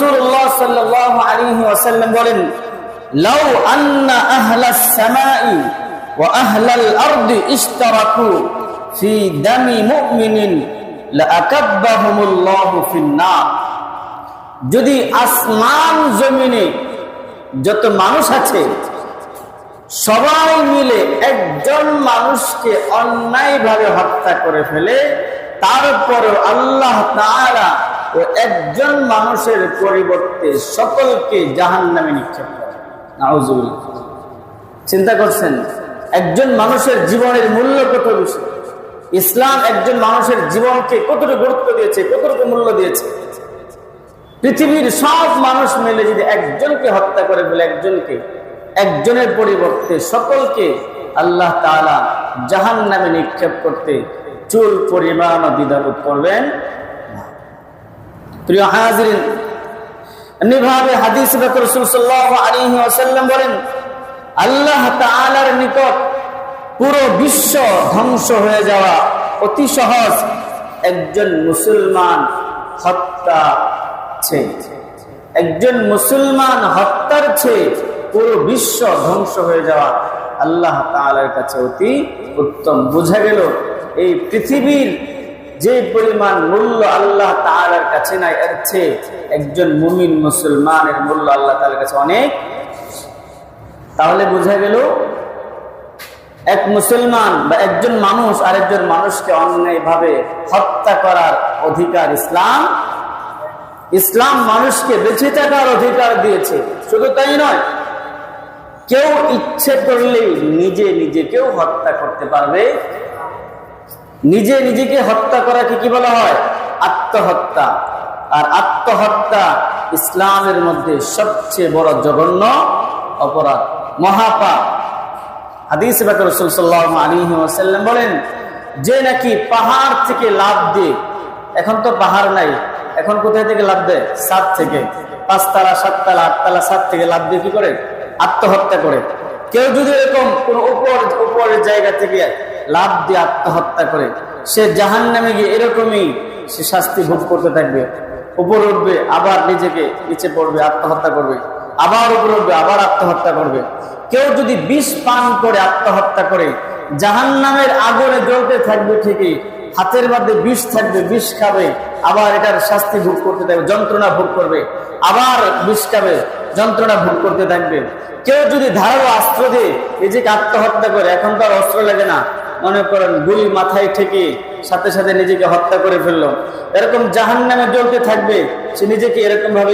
রাসূলুল্লাহ সাল্লাল্লাহু আলাইহি ওয়াসাল্লাম বলেন, লাউ আন্না আহলাস সামাই ওয়া আহলাল আরদি ইশতারাকু ফি দামি মুমিনিন লাআকাব্বাহুমুল্লাহু ফিন-নার। যদি আসমান জমিনে যত মানুষ আছে সবাই মিলে একজন মানুষকে অন্যায়ভাবে হত্যা করে ফেলে, তারপরেও আল্লাহ তাআলা ও একজন মানুষের পরিবর্তে সকলকে জাহান্নামে নিক্ষেপ করে। নাউযুবিল্লাহ। চিন্তা করছেন একজন মানুষের জীবনের মূল্য কত বেশি? ইসলাম একজন মানুষের জীবনকে কতটুকু গুরুত্ব দিয়েছে, কতটুকু মূল্য দিয়েছে। পৃথিবীর সব মানুষ মিলে যদি একজনকে হত্যা করে ফেলে, একজনের পরিবর্তে সকলকে আল্লাহ তাআলা জাহান্নামে নিক্ষেপ করতে চুল পরিমাণ দ্বিধাবোধ করবেন না। প্রিয় হাজিরিন, এমনিভাবে হাদিসে রাসূল সাল্লাল্লাহু আলাইহি ওয়াসাল্লাম বলেন, আল্লাহ তাআলার নিকট পুরো বিশ্ব ধ্বংস হয়ে যাওয়া অতি সহজ, একজন মুসলমান হত্যা চেয়ে, একজন মুসলমান হত্যার চেয়ে পুরো বিশ্ব ধ্বংস হয়ে যাওয়া আল্লাহ তাআলার কাছে অতি উত্তম। বোঝা গেল এই পৃথিবীর যে পরিমাণ মূল্য আল্লাহ তাআলার কাছে নাই, এর চেয়ে একজন মুমিন মুসলমানের মূল্য আল্লাহ তাআলার কাছে অনেক। তাহলে বোঝা গেল এক মুসলমান বা একজন মানুষ আরেকজন মানুষকে অন্যায়ভাবে হত্যা করার অধিকার ইসলাম মানুষকে বেঁচে থাকার অধিকার দিয়েছে। শুধু তাই নয়, কেউ ইচ্ছে করলেই নিজেকেও হত্যা করতে পারবে। নিজেকে হত্যা করাকে কি বলা হয়? আত্মহত্যা। আর আত্মহত্যা ইসলামের মধ্যে সবচেয়ে বড় জঘন্য অপরাধ, মহাপাপ। হাদিসে রাসূল সাল্লাল্লাহু আলাইহি ওয়াসাল্লাম বলেন, যে নাকি পাহাড় থেকে লাফ দিয়ে, এখন তো পাহাড় নাই, এখন কোথায় থেকে লাফ দেয়? ছাদ থেকে, 5 তলা 7 তলা 8 তলা ছাদ থেকে লাফ দিয়ে কি করে? আত্মহত্যা করে। কেউ যদি এরকম কোন উপরের জায়গা থেকে লাফ দিয়ে আত্মহত্যা করে, সে জাহান্নামে গিয়ে এরকমই সে শাস্তি ভোগ করতে থাকবে। উপরে উঠবে, আবার নিজেকে নিচে পড়বে, আত্মহত্যা করবে, আবার উপরে উঠবে, আবার আত্মহত্যা করবে। কেউ যদি বিষ পান করে আত্মহত্যা করে, জাহান্নামের আগুনে জ্বলতে থাকবে ঠিকই, হাতের মধ্যে বিষ থাকবে, বিষ খাবে, আবার এটার শাস্তি ভোগ করতে থাকবে, যন্ত্রণা ভোগ করবে, আবার বিষ খাবে, যন্ত্রণা ভোগ করতে থাকবে। কেউ যদি ধারালো অস্ত্র দিয়ে নিজেকে আত্মহত্যা করে, এখন তো আর অস্ত্র লাগে না, মনে করেন গুলি মাথায় ঠেকে সাথে সাথে নিজেকে হত্যা করে ফেললো, এরকম জাহান্নামে জ্বলতে থাকবে। সে নিজেকে এরকম ভাবে